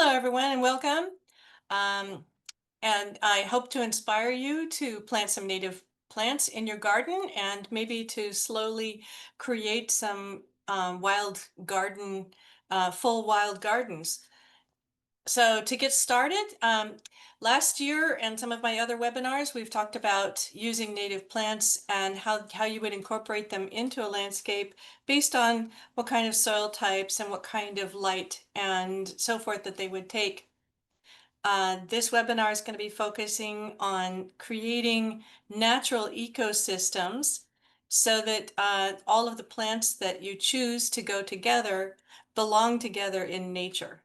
Hello, everyone, and welcome. Um, and I hope to inspire you to plant some native plants in your garden and maybe to slowly create some full wild gardens. So to get started, last year and some of my other webinars, we've talked about using native plants and how you would incorporate them into a landscape based on what kind of soil types and what kind of light and so forth that they would take. This webinar is going to be focusing on creating natural ecosystems so that all of the plants that you choose to go together belong together in nature.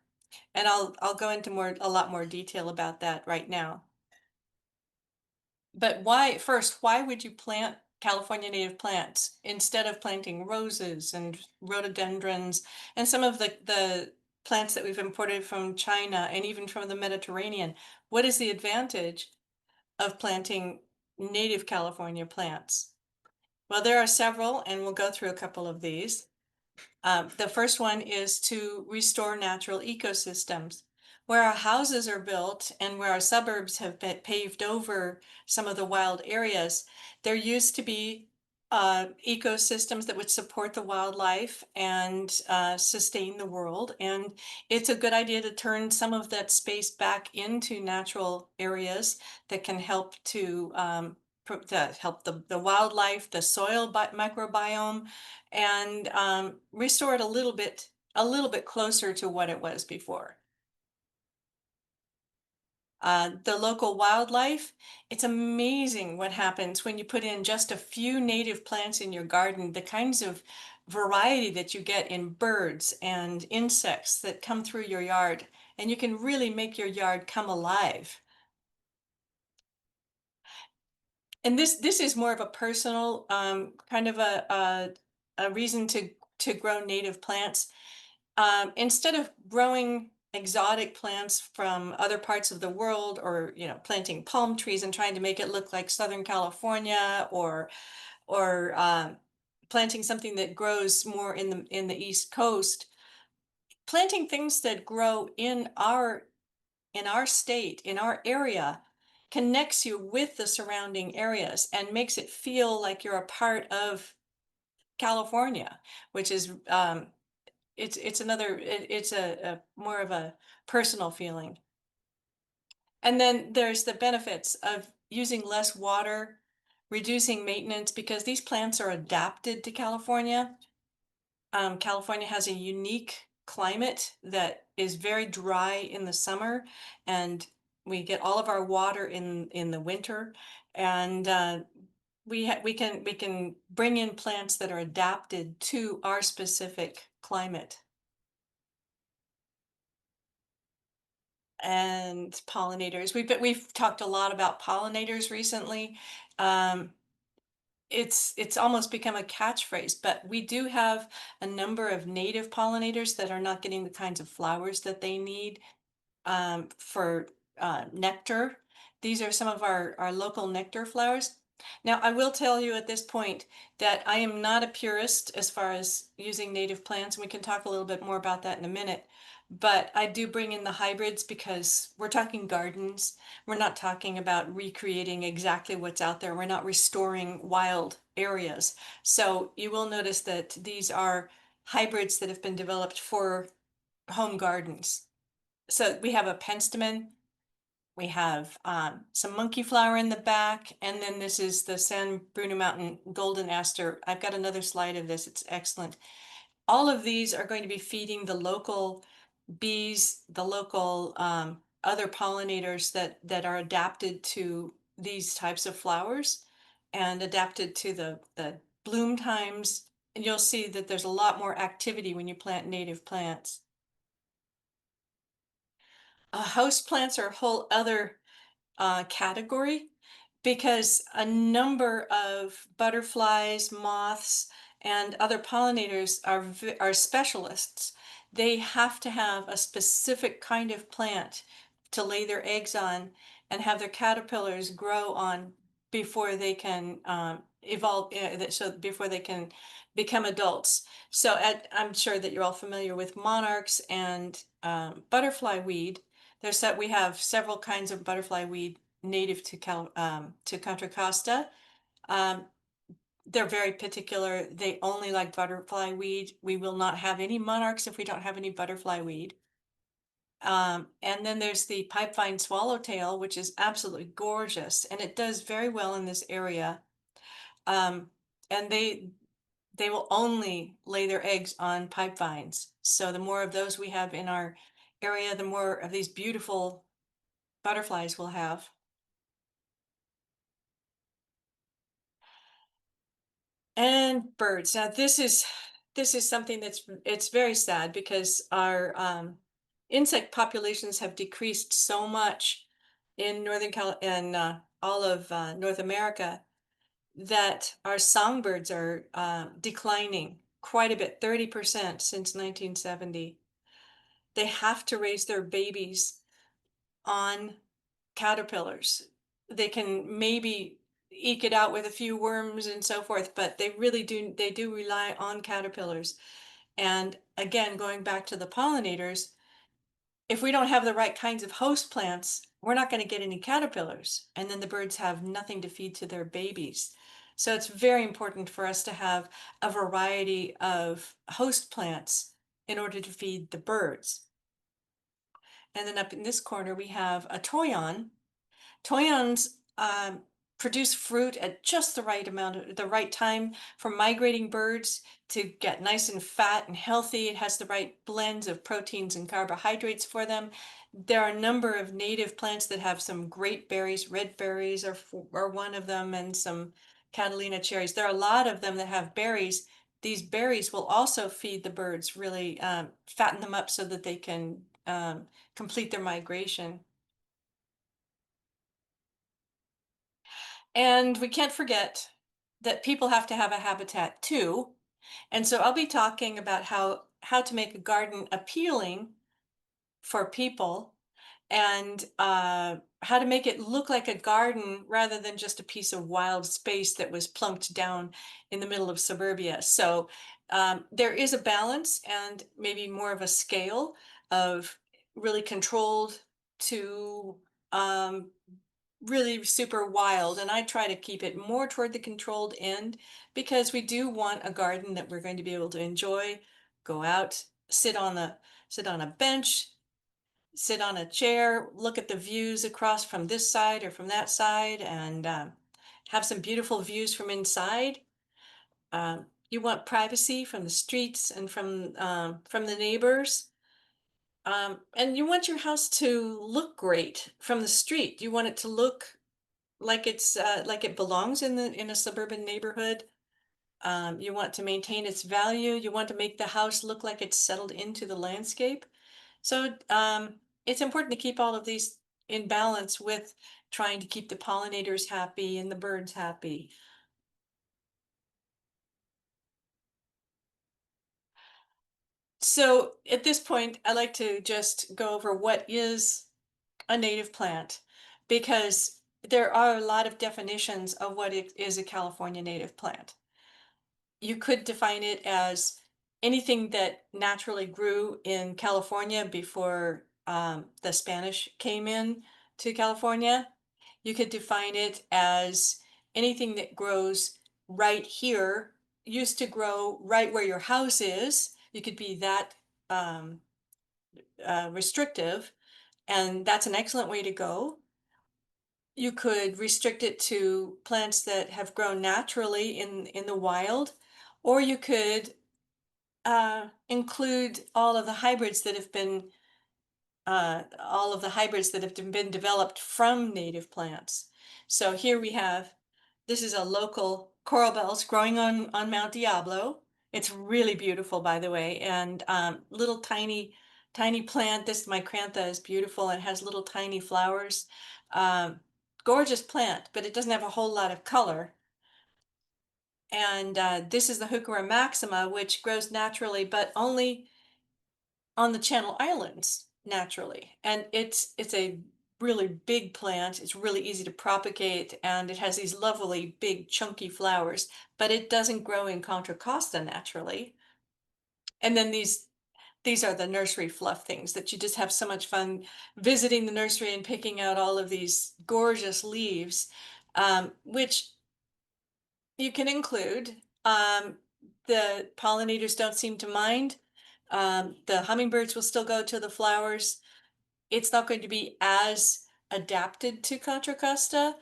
And I'll go into a lot more detail about that right now. But why would you plant California native plants instead of planting roses and rhododendrons and some of the plants that we've imported from China and even from the Mediterranean? What is the advantage of planting native California plants? Well, there are several, and we'll go through a couple of these. The first one is to restore natural ecosystems. Where our houses are built and where our suburbs have been paved over some of the wild areas, there used to be ecosystems that would support the wildlife and sustain the world. And it's a good idea to turn some of that space back into natural areas that can help to help the wildlife, the soil microbiome, and restore it a little bit closer to what it was before. The local wildlife, it's amazing what happens when you put in just a few native plants in your garden, the kinds of variety that you get in birds and insects that come through your yard, and you can really make your yard come alive. And this is more of a personal kind of a reason to grow native plants. Instead of growing exotic plants from other parts of the world, or planting palm trees and trying to make it look like Southern California, or planting something that grows more in the East Coast, planting things that grow in our state, in our area, connects you with the surrounding areas and makes it feel like you're a part of California, which is it's a more of a personal feeling. And then there's the benefits of using less water, reducing maintenance, because these plants are adapted to California. California has a unique climate that is very dry in the summer, and we get all of our water in the winter. And we can bring in plants that are adapted to our specific climate. And pollinators. We've talked a lot about pollinators recently. Um, it's almost become a catchphrase, but we do have a number of native pollinators that are not getting the kinds of flowers that they need for nectar. These are some of our local nectar flowers. Now, I will tell you at this point that I am not a purist as far as using native plants, and we can talk a little bit more about that in a minute. But I do bring in the hybrids because we're talking gardens. We're not talking about recreating exactly what's out there. We're not restoring wild areas. So you will notice that these are hybrids that have been developed for home gardens. So we have a penstemon, we have some monkey flower in the back, and then this is the San Bruno Mountain golden aster. I've got another slide of this. It's excellent. All of these are going to be feeding the local bees, the local other pollinators that are adapted to these types of flowers and adapted to the bloom times. And you'll see that there's a lot more activity when you plant native plants. Host plants are a whole other category, because a number of butterflies, moths, and other pollinators are specialists. They have to have a specific kind of plant to lay their eggs on and have their caterpillars grow on before they can evolve, so before they can become adults. So I'm sure that you're all familiar with monarchs and butterfly weed. We have several kinds of butterfly weed native to Contra Costa. Um, they're very particular. They only like butterfly weed. We will not have any monarchs if we don't have any butterfly weed. And then there's the pipevine swallowtail, which is absolutely gorgeous, and it does very well in this area. Um, and they will only lay their eggs on pipevines. So the more of those we have in our area, the more of these beautiful butterflies we'll have. And birds. Now this is something it's very sad because our insect populations have decreased so much in all of North America that our songbirds are declining quite a bit, 30% since 1970. They have to raise their babies on caterpillars. They can maybe eke it out with a few worms and so forth, but they do rely on caterpillars. And again, going back to the pollinators, if we don't have the right kinds of host plants, we're not going to get any caterpillars. And then the birds have nothing to feed to their babies. So it's very important for us to have a variety of host plants in order to feed the birds. And then up in this corner, we have a toyon. Toyons produce fruit at just the right time for migrating birds to get nice and fat and healthy. It has the right blends of proteins and carbohydrates for them. There are a number of native plants that have some great berries. Red berries are one of them, and some Catalina cherries. There are a lot of them that have berries. These berries will also feed the birds, really fatten them up so that they can complete their migration. And we can't forget that people have to have a habitat too. And so I'll be talking about how to make a garden appealing for people, and how to make it look like a garden rather than just a piece of wild space that was plunked down in the middle of suburbia. So there is a balance and maybe more of a scale of really controlled to um, really super wild, and I try to keep it more toward the controlled end because we do want a garden that we're going to be able to enjoy, go out, sit on a bench, sit on a chair, look at the views across from this side or from that side, and have some beautiful views from inside. You want privacy from the streets and from the neighbors. And you want your house to look great from the street. You want it to look like it belongs in a suburban neighborhood. You want to maintain its value. You want to make the house look like it's settled into the landscape. So it's important to keep all of these in balance with trying to keep the pollinators happy and the birds happy. So at this point, I like to just go over what is a native plant, because there are a lot of definitions of what it is a California native plant. You could define it as anything that naturally grew in California before the Spanish came in to California. You could define it as anything that grows right here, used to grow right where your house is. You could be that um, restrictive, and that's an excellent way to go. You could restrict it to plants that have grown naturally in the wild, or you could include all of the hybrids that have been developed from native plants. So here we have, this is a local coral bells growing on Mount Diablo. It's really beautiful, by the way, and little tiny plant. This micrantha is beautiful and has little tiny flowers. Um, Gorgeous plant, but it doesn't have a whole lot of color. And this is the Heuchera maxima, which grows naturally, but only on the Channel Islands naturally. And it's a really big plant. It's really easy to propagate and it has these lovely big chunky flowers, but it doesn't grow in Contra Costa naturally. And then these are the nursery fluff things that you just have so much fun visiting the nursery and picking out all of these gorgeous leaves, which you can include. The pollinators don't seem to mind. The hummingbirds will still go to the flowers. It's not going to be as adapted to Contra Costa,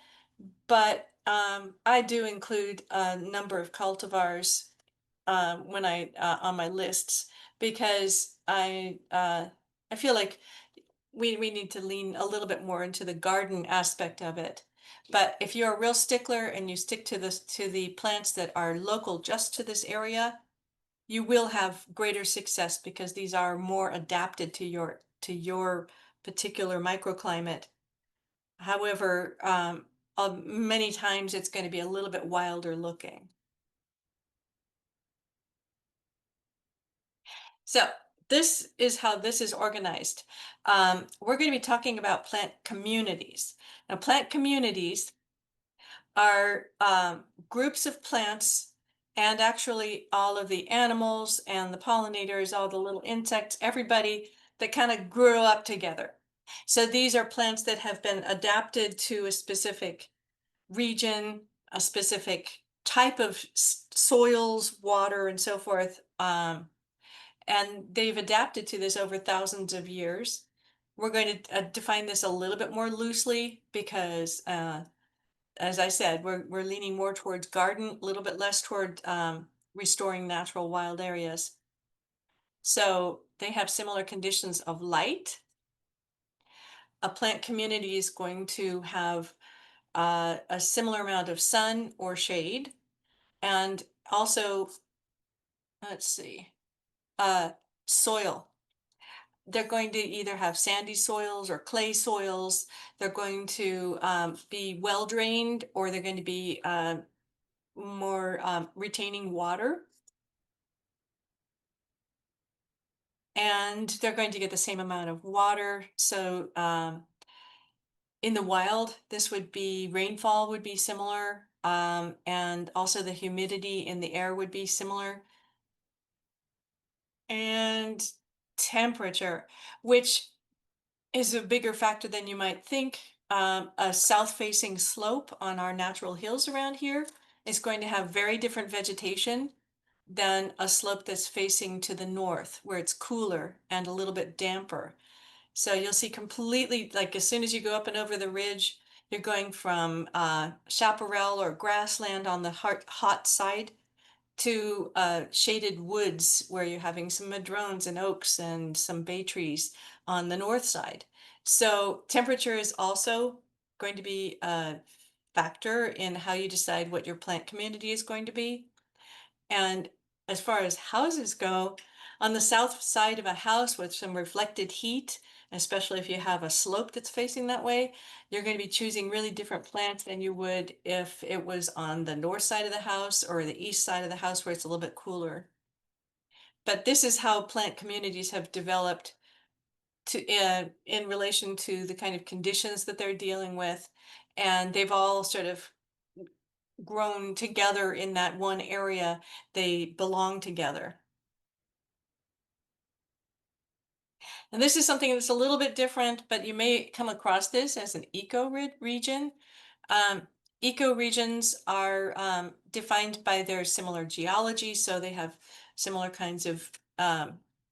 but I do include a number of cultivars when on my lists because I feel like we need to lean a little bit more into the garden aspect of it. But if you're a real stickler and you stick to the plants that are local just to this area, you will have greater success because these are more adapted to your particular microclimate. However, many times it's going to be a little bit wilder looking. So this is how this is organized. We're going to be talking about plant communities. Now, plant communities are groups of plants and actually all of the animals and the pollinators, all the little insects, everybody that kind of grew up together. So these are plants that have been adapted to a specific region, a specific type of soils, water, and so forth. And they've adapted to this over thousands of years. We're going to define this a little bit more loosely because, as I said, we're leaning more towards garden, a little bit less toward restoring natural wild areas. So they have similar conditions of light. A plant community is going to have a similar amount of sun or shade, and also, let's see, uh, soil. They're going to either have sandy soils or clay soils. They're going to be well drained, or they're going to be more retaining water. And they're going to get the same amount of water. So in the wild, this would be rainfall would be similar. And also the humidity in the air would be similar. And temperature, which is a bigger factor than you might think. A south-facing slope on our natural hills around here is going to have very different vegetation than a slope that's facing to the north, where it's cooler and a little bit damper. So you'll see completely, like as soon as you go up and over the ridge, you're going from chaparral or grassland on the hot side to shaded woods where you're having some madrones and oaks and some bay trees on the north side. So temperature is also going to be a factor in how you decide what your plant community is going to be. And as far as houses go, on the south side of a house with some reflected heat, especially if you have a slope that's facing that way, you're going to be choosing really different plants than you would if it was on the north side of the house or the east side of the house where it's a little bit cooler. But this is how plant communities have developed in relation to the kind of conditions that they're dealing with. And they've all sort of grown together in that one area. They belong together. And this is something that's a little bit different, but you may come across this as an region. Um, Ecoregions are defined by their similar geology, so they have similar kinds of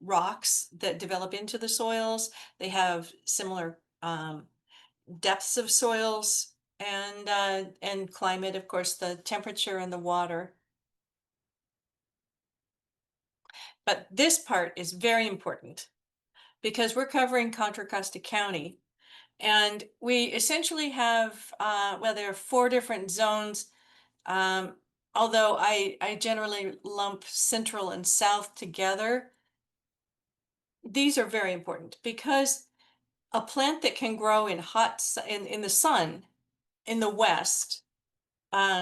rocks that develop into the soils. They have similar depths of soils and climate, of course, the temperature and the water. But this part is very important because we're covering Contra Costa County. And we essentially have, well, there are 4 different zones. Um, Although I generally lump central and south together, these are very important because a plant that can grow in in the sun in the west,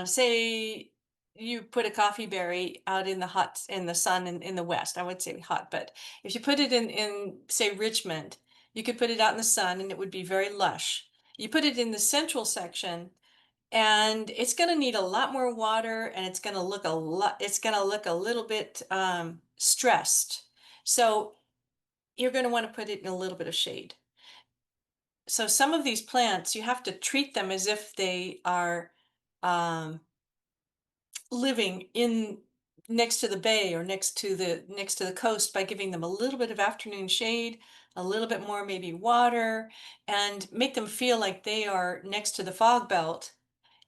say you put a coffee berry out in in the sun in the west, I would say hot, but if you put it in say Richmond, you could put it out in the sun and it would be very lush. You put it in the central section, and it's going to need a lot more water, and it's going to look a little bit stressed. So you're going to want to put it in a little bit of shade. So some of these plants, you have to treat them as if they are um, living in next to the bay or next to the coast by giving them a little bit of afternoon shade, a little bit more maybe water, and make them feel like they are next to the fog belt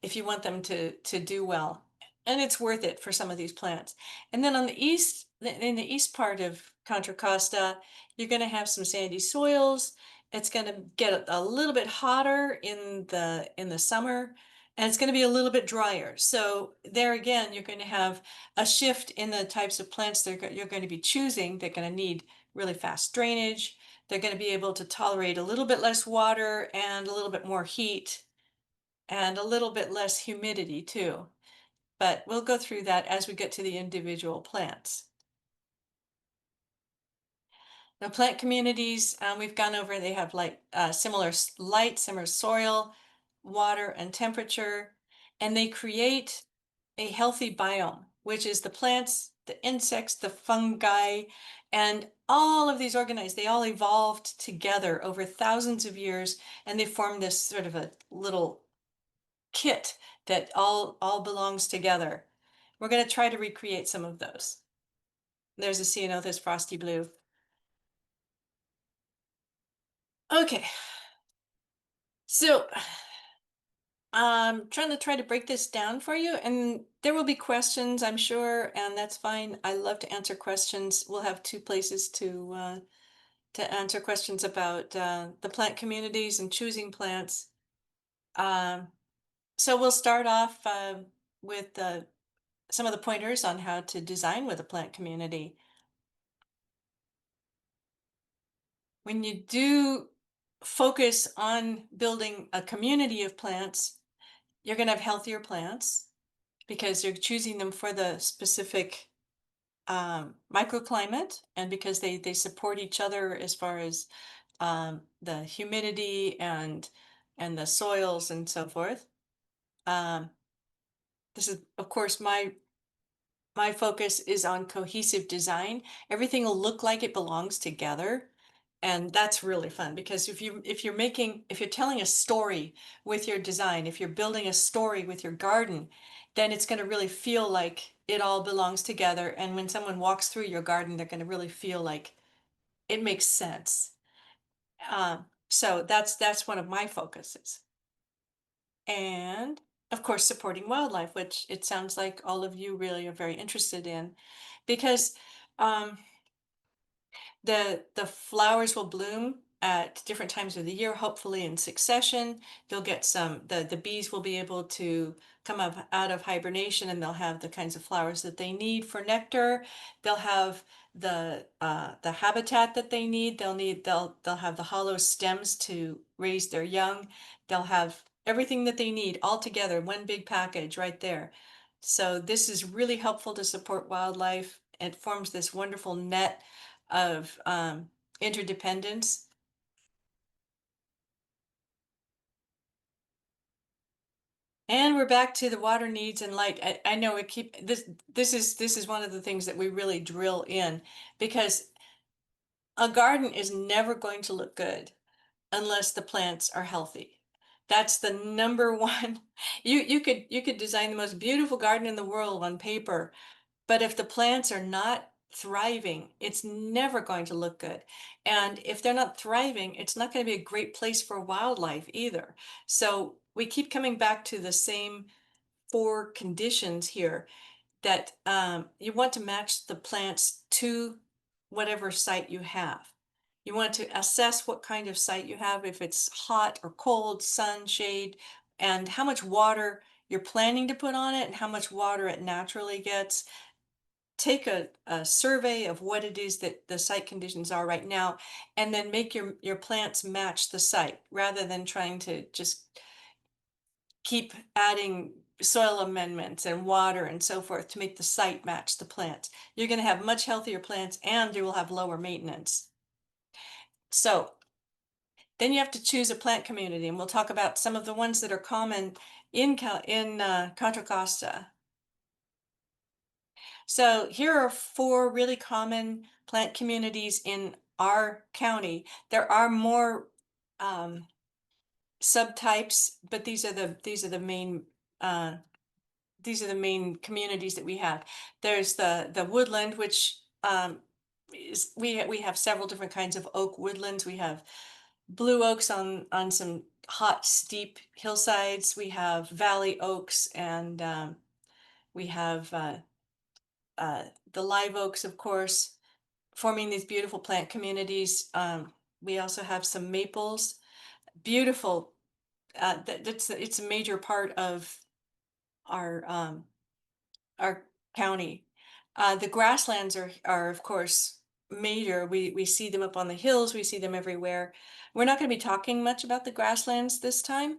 if you want them to do well. And it's worth it for some of these plants. And then on the east, in the east part of Contra Costa, you're going to have some sandy soils. It's going to get a little bit hotter in the summer, and it's going to be a little bit drier. So there again, you're going to have a shift in the types of plants you're going to be choosing. They're going to need really fast drainage. They're going to be able to tolerate a little bit less water and a little bit more heat and a little bit less humidity too. But we'll go through that as we get to the individual plants. Now, plant communities, we've gone over, they have like similar light, similar soil, water, and temperature, and they create a healthy biome, which is the plants, the insects, the fungi, and all of these organisms, they all evolved together over thousands of years, and they form this sort of a little kit that all belongs together. We're going to try to recreate some of those. There's a ceanothus frosty blue. Okay, so I'm trying to break this down for you, and there will be questions, I'm sure, and that's fine. I love to answer questions. We'll have two places to answer questions about the plant communities and choosing plants. Um, so we'll start off with some of the pointers on how to design with a plant community. When you do focus on building a community of plants, you're going to have healthier plants because you're choosing them for the specific microclimate, and because they support each other as far as the humidity and the soils and so forth. Um, this is, of course, my focus is on cohesive design. Everything will look like it belongs together. And that's really fun because if you're telling a story with your design, if you're building a story with your garden, then it's going to really feel like it all belongs together. And when someone walks through your garden, they're going to really feel like it makes sense. So that's one of my focuses. And of course, supporting wildlife, which it sounds like all of you really are very interested in, because um, the flowers will bloom at different times of the year, hopefully in succession. They'll get the bees will be able to come up out of hibernation, and they'll have the kinds of flowers that they need for nectar. They'll have the habitat that they need. They'll have the hollow stems to raise their young. They'll have everything that they need all together, one big package right there. So this is really helpful to support wildlife. It forms this wonderful net of interdependence. And we're back to the water needs and light. I know we keep this is one of the things that we really drill in, because a garden is never going to look good unless the plants are healthy. That's the number one. You could design the most beautiful garden in the world on paper, but if the plants are not thriving, it's never going to look good. And if they're not thriving, it's not going to be a great place for wildlife either. So we keep coming back to the same four conditions here, that you want to match the plants to whatever site you have. You want to assess what kind of site you have, if it's hot or cold, sun, shade, and how much water you're planning to put on it and how much water it naturally gets. Take a survey of what it is that the site conditions are right now, and then make your plants match the site rather than trying to just keep adding soil amendments and water and so forth to make the site match the plants. You're going to have much healthier plants, and you will have lower maintenance. So Then you have to choose a plant community, and we'll talk about some of the ones that are common in Contra Costa. So here are four really common plant communities in our county. There are more um, subtypes, but uh, these are the main communities that we have. There's the woodland, which is we have several different kinds of oak woodlands. We have blue oaks on some hot steep hillsides. We have valley oaks, and we have the live oaks, of course, forming these beautiful plant communities. We also have some maples, beautiful. It's a major part of our um, our county. The grasslands are of course major. We see them up on the hills. We see them everywhere. We're not going to be talking much about the grasslands this time,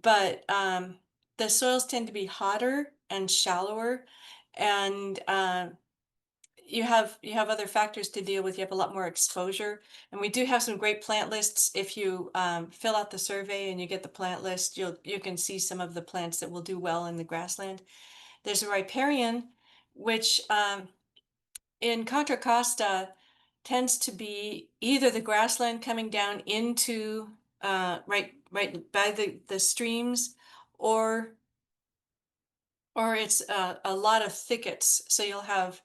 but the soils tend to be hotter and shallower, and you have other factors to deal with. You have a lot more exposure, and we do have some great plant lists. If you fill out the survey and you get the plant list, you can see some of the plants that will do well in the grassland. There's a riparian, which in Contra Costa tends to be either the grassland coming down into right by the streams, or it's a lot of thickets. So you'll have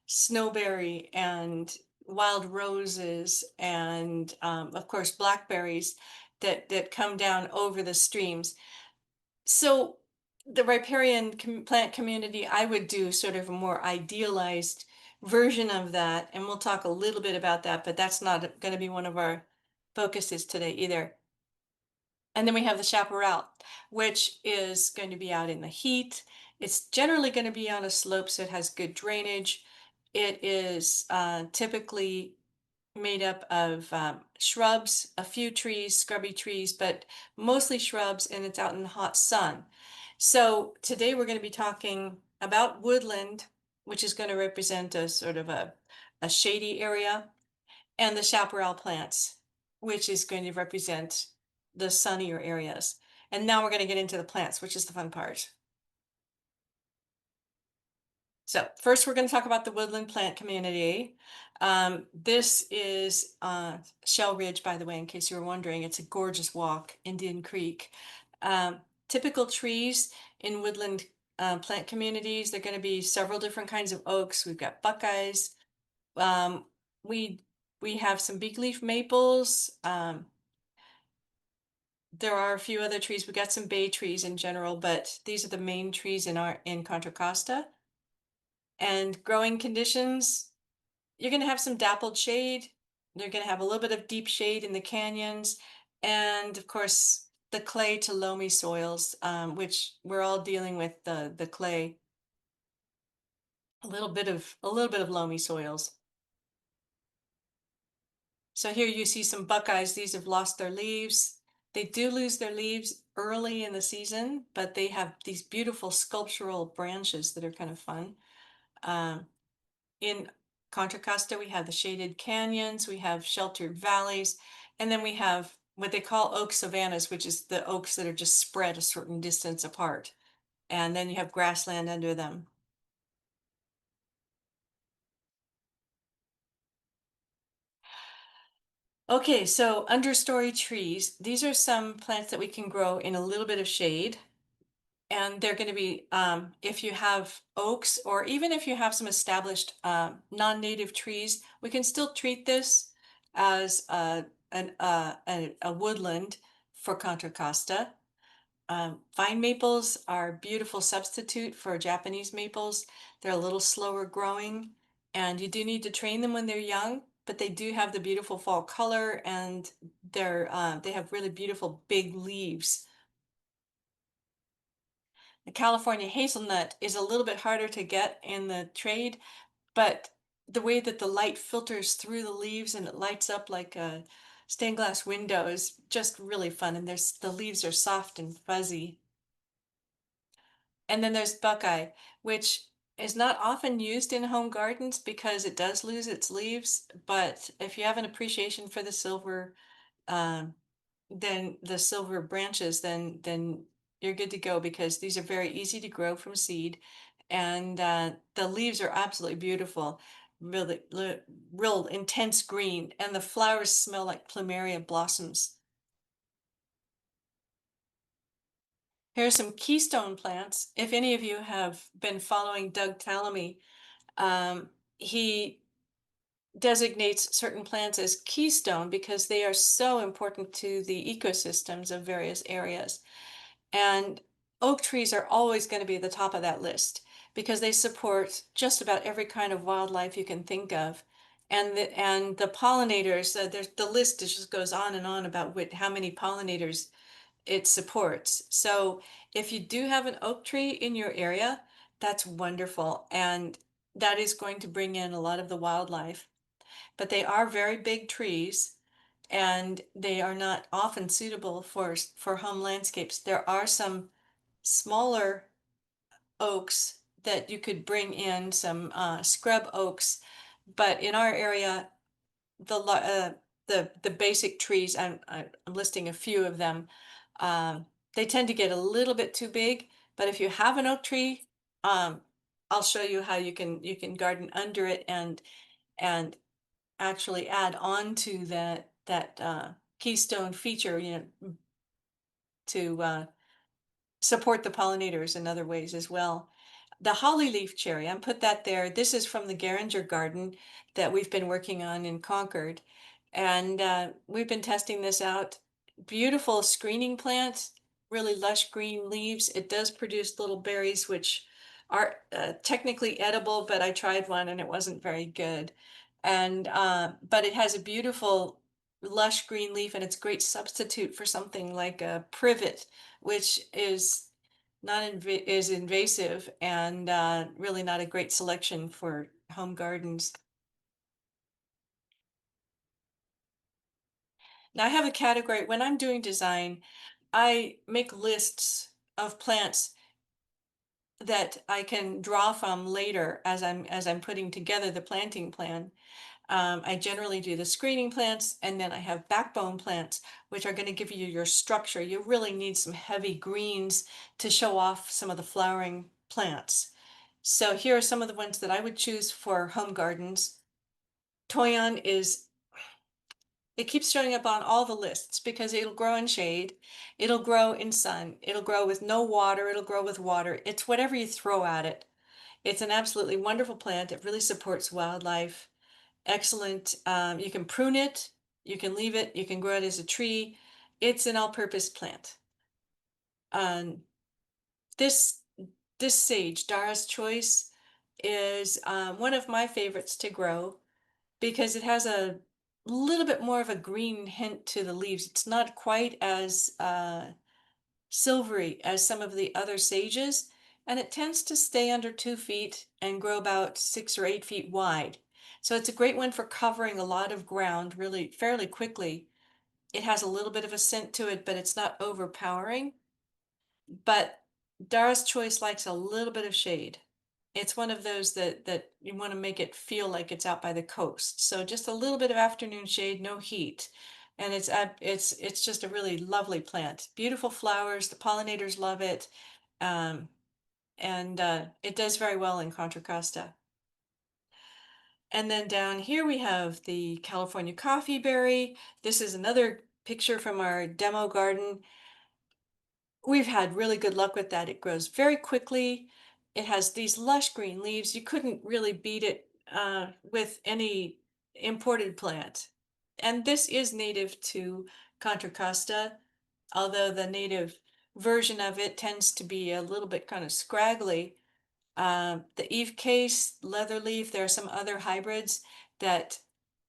snowberry and wild roses and of course blackberries that come down over the streams. So the riparian plant community, I would do sort of a more idealized version of that, and we'll talk a little bit about that, but that's not going to be one of our focuses today either. And then we have the chaparral, which is going to be out in the heat. It's generally going to be on a slope, so it has good drainage. It is typically made up of shrubs, a few trees, scrubby trees, but mostly shrubs, and it's out in the hot sun. So today we're going to be talking about woodland, which is going to represent a sort of a shady area, and the chaparral plants, which is going to represent the sunnier areas. And now we're going to get into the plants, which is the fun part. So first, we're going to talk about the woodland plant community. This is Shell Ridge, by the way, in case you were wondering. It's a gorgeous walk, Indian Creek. Typical trees in woodland plant communities, they're going to be several different kinds of oaks. We've got buckeyes. Um, we we have some big leaf maples. There are a few other trees. We got some bay trees in general, but these are the main trees in Contra Costa. And growing conditions, you're going to have some dappled shade. You're going to have a little bit of deep shade in the canyons, and of course the clay to loamy soils, which we're all dealing with the clay. A little bit of loamy soils. So here you see some buckeyes. These have lost their leaves. They do lose their leaves early in the season, but they have these beautiful sculptural branches that are kind of fun. Um, in Contra Costa, we have the shaded canyons, we have sheltered valleys, and then we have what they call oak savannas, which is the oaks that are just spread a certain distance apart. And then you have grassland under them. Okay, so understory trees, these are some plants that we can grow in a little bit of shade. And they're going to be, if you have oaks, or even if you have some established non-native trees, we can still treat this as a woodland for Contra Costa. Vine maples are a beautiful substitute for Japanese maples. They're a little slower growing, and you do need to train them when they're young, but they do have the beautiful fall color, and they have really beautiful big leaves. The California hazelnut is a little bit harder to get in the trade, but the way that the light filters through the leaves and it lights up like a stained glass window is just really fun. And the leaves are soft and fuzzy. And then there's buckeye, which is not often used in home gardens because it does lose its leaves. But if you have an appreciation for the silver, um, than the silver branches, then you're good to go because these are very easy to grow from seed, and the leaves are absolutely beautiful, really, real intense green, and the flowers smell like plumeria blossoms. Here are some keystone plants. If any of you have been following Doug Tallamy, he designates certain plants as keystone because they are so important to the ecosystems of various areas. And oak trees are always going to be at the top of that list because they support just about every kind of wildlife you can think of. And the pollinators, the list just goes on and on about how many pollinators it supports. So if you do have an oak tree in your area, that's wonderful. And that is going to bring in a lot of the wildlife. But they are very big trees and they are not often suitable for home landscapes. There are some smaller oaks that you could bring in, some scrub oaks, but in our area, the basic trees, I'm listing a few of them, um, they tend to get a little bit too big. But if you have an oak tree, um, I'll show you how you can garden under it and actually add on to that keystone feature, to support the pollinators in other ways as well. The holly leaf cherry, I put that there. This is from the Geringer garden that we've been working on in Concord. And we've been testing this out. Beautiful screening plant, really lush green leaves. It does produce little berries, which are technically edible, but I tried one and it wasn't very good. And but it has a beautiful lush green leaf and it's a great substitute for something like a privet, which is not is invasive and really not a great selection for home gardens. Now I have a category when I'm doing design, I make lists of plants that I can draw from later as I'm putting together the planting plan. I generally do the screening plants and then I have backbone plants, which are going to give you your structure. You really need some heavy greens to show off some of the flowering plants. So here are some of the ones that I would choose for home gardens. Toyon it keeps showing up on all the lists because it'll grow in shade, it'll grow in sun, it'll grow with no water, it'll grow with water. It's whatever you throw at it. It's an absolutely wonderful plant. It really supports wildlife. Excellent. You can prune it, you can leave it, you can grow it as a tree. It's an all-purpose plant. Um, this this sage, Dara's Choice, is one of my favorites to grow because it has a little bit more of a green hint to the leaves. It's not quite as silvery as some of the other sages, and it tends to stay under 2 feet and grow about 6 or 8 feet wide. So it's a great one for covering a lot of ground really fairly quickly. It has a little bit of a scent to it, but it's not overpowering. But Dara's Choice likes a little bit of shade. It's one of those that you want to make it feel like it's out by the coast. So just a little bit of afternoon shade, no heat. And it's just a really lovely plant. Beautiful flowers, the pollinators love it. Um, and it does very well in Contra Costa. And then down here we have the California coffee berry. This is another picture from our demo garden. We've had really good luck with that. It grows very quickly. It has these lush green leaves. You couldn't really beat it with any imported plant. And this is native to Contra Costa, although the native version of it tends to be a little bit kind of scraggly. The Eve Case, Leatherleaf, there are some other hybrids that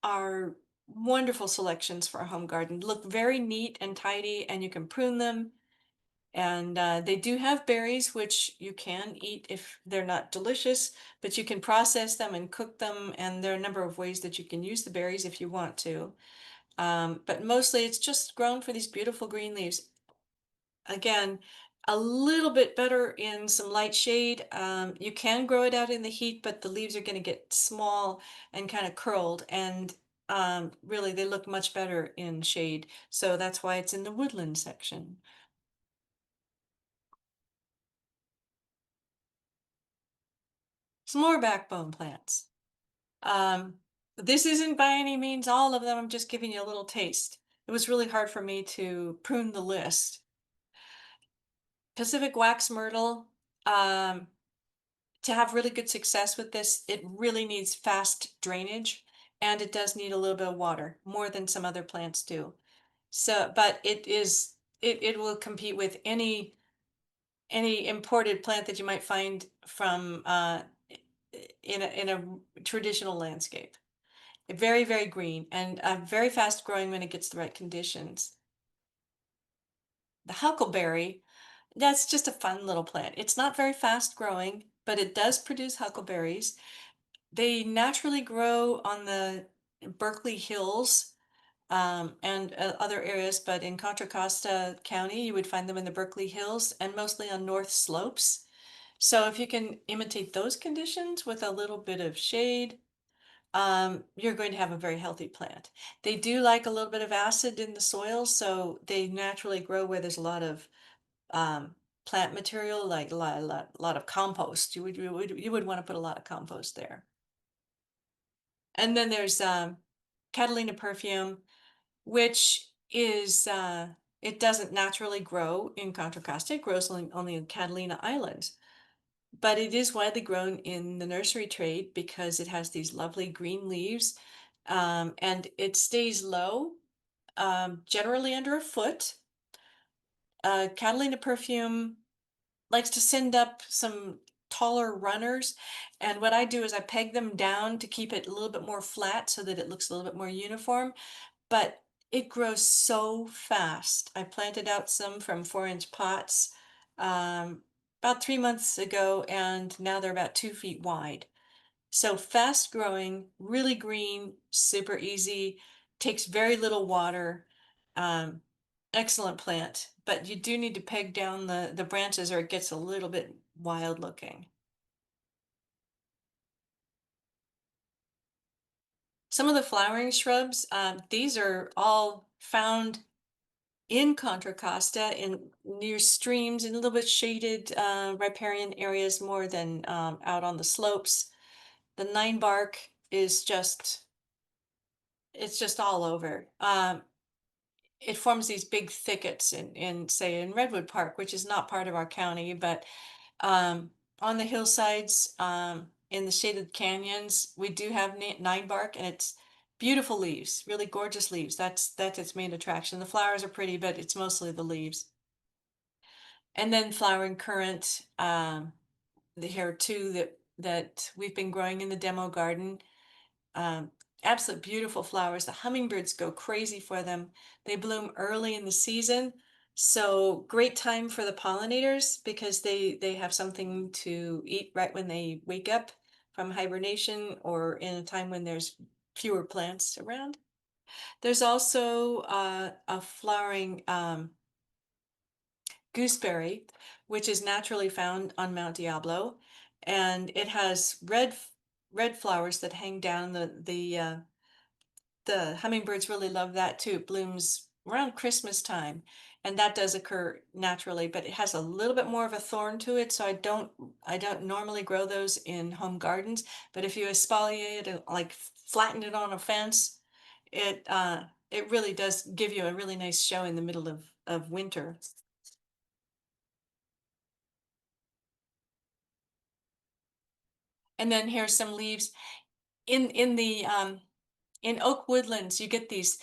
are wonderful selections for a home garden. Look very neat and tidy, and you can prune them. And they do have berries, which you can eat if they're not delicious, but you can process them and cook them. And there are a number of ways that you can use the berries if you want to. But mostly it's just grown for these beautiful green leaves. Again, a little bit better in some light shade. You can grow it out in the heat, but the leaves are going to get small and kind of curled. And Really, they look much better in shade. So that's why it's in the woodland section. Some more backbone plants. Um, this isn't by any means all of them. I'm just giving you a little taste. It was really hard for me to prune the list. Pacific wax myrtle. Um, to have really good success with this, it really needs fast drainage and it does need a little bit of water, more than some other plants do. So, but it will compete with any imported plant that you might find from in a traditional landscape. Very, very green and very fast growing when it gets the right conditions. The huckleberry, that's just a fun little plant. It's not very fast growing, but it does produce huckleberries. They naturally grow on the Berkeley Hills and other areas, but in Contra Costa County, you would find them in the Berkeley Hills and mostly on north slopes. So if you can imitate those conditions with a little bit of shade, you're going to have a very healthy plant. They do like a little bit of acid in the soil, so they naturally grow where there's a lot of um, plant material, like a lot of compost. You would want to put a lot of compost there. And then there's Catalina perfume, which is it doesn't naturally grow in Contra Costa. It grows only in Catalina Islands. But it is widely grown in the nursery trade because it has these lovely green leaves, and it stays low, generally under a foot. Catalina perfume likes to send up some taller runners, and what I do is I peg them down to keep it a little bit more flat so that it looks a little bit more uniform, but it grows so fast. I planted out some from 4-inch pots about 3 months ago, and now they're about 2 feet wide. So fast growing, really green, super easy, takes very little water. Um, Excellent plant, but you do need to peg down the branches or it gets a little bit wild looking. Some of the flowering shrubs, these are all found in Contra Costa in near streams in a little bit shaded riparian areas more than out on the slopes. The nine bark is just it's just all over. It forms these big thickets in say in Redwood Park, which is not part of our county, but on the hillsides, in the shaded canyons, we do have nine bark, and it's beautiful leaves, really gorgeous leaves. That's its main attraction. The flowers are pretty, but it's mostly the leaves. And then flowering currant, the here too that we've been growing in the demo garden. Um, Absolute beautiful flowers. The hummingbirds go crazy for them. They bloom early in the season, so great time for the pollinators because they have something to eat right when they wake up from hibernation or in a time when there's fewer plants around. There's also a flowering gooseberry, which is naturally found on Mount Diablo, and it has red flowers that hang down the hummingbirds really love that too. It blooms around Christmas time, and that does occur naturally, but it has a little bit more of a thorn to it, so I don't normally grow those in home gardens, but if you exfoliate it and like flatten it on a fence, it really does give you a really nice show in the middle of winter. And then here's some leaves in the in oak woodlands. You get these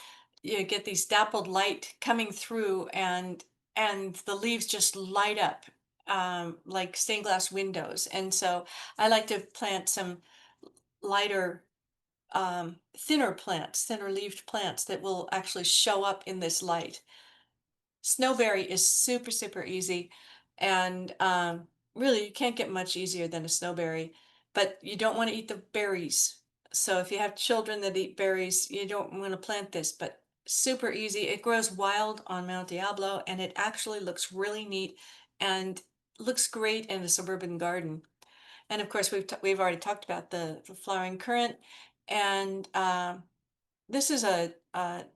dappled light coming through, and the leaves just light up like stained glass windows. And so I like to plant some lighter, thinner leaved plants that will actually show up in this light. Snowberry is super, super easy. And really, you can't get much easier than a snowberry, but you don't want to eat the berries. So if you have children that eat berries, you don't want to plant this, but super easy. It grows wild on Mount Diablo, and it actually looks really neat and looks great in a suburban garden. And of course, we've already talked about the flowering currant, and This is a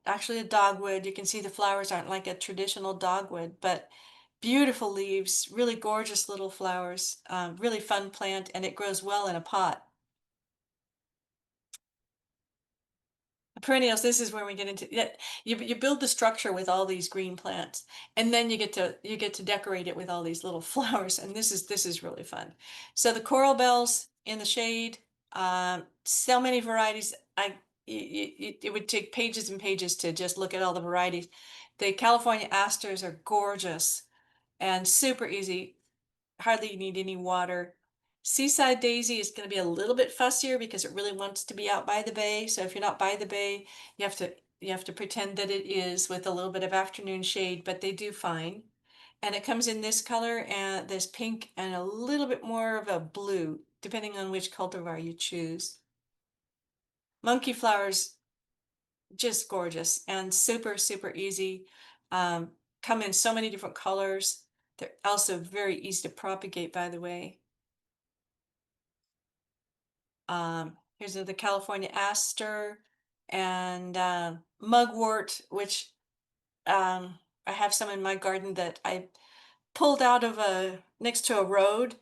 actually a dogwood. You can see the flowers aren't like a traditional dogwood, but beautiful leaves, really gorgeous little flowers, really fun plant, and it grows well in a pot. Perennials, this is where we get into that. You build the structure with all these green plants, and then you get to decorate it with all these little flowers, and this is really fun. So the coral bells in the shade, so many varieties. It would take pages and pages to just look at all the varieties. The California asters are gorgeous and super easy, hardly need any water. Seaside daisy is going to be a little bit fussier because it really wants to be out by the bay. So if you're not by the bay, you have to pretend that it is with a little bit of afternoon shade, but they do fine. And it comes in this color and this pink and a little bit more of a blue, depending on which cultivar you choose. Monkey flowers, just gorgeous and super, super easy. Um, Come in so many different colors. They're also very easy to propagate, by the way. Here's the California aster and mugwort, which I have some in my garden that I pulled out of a next to a road,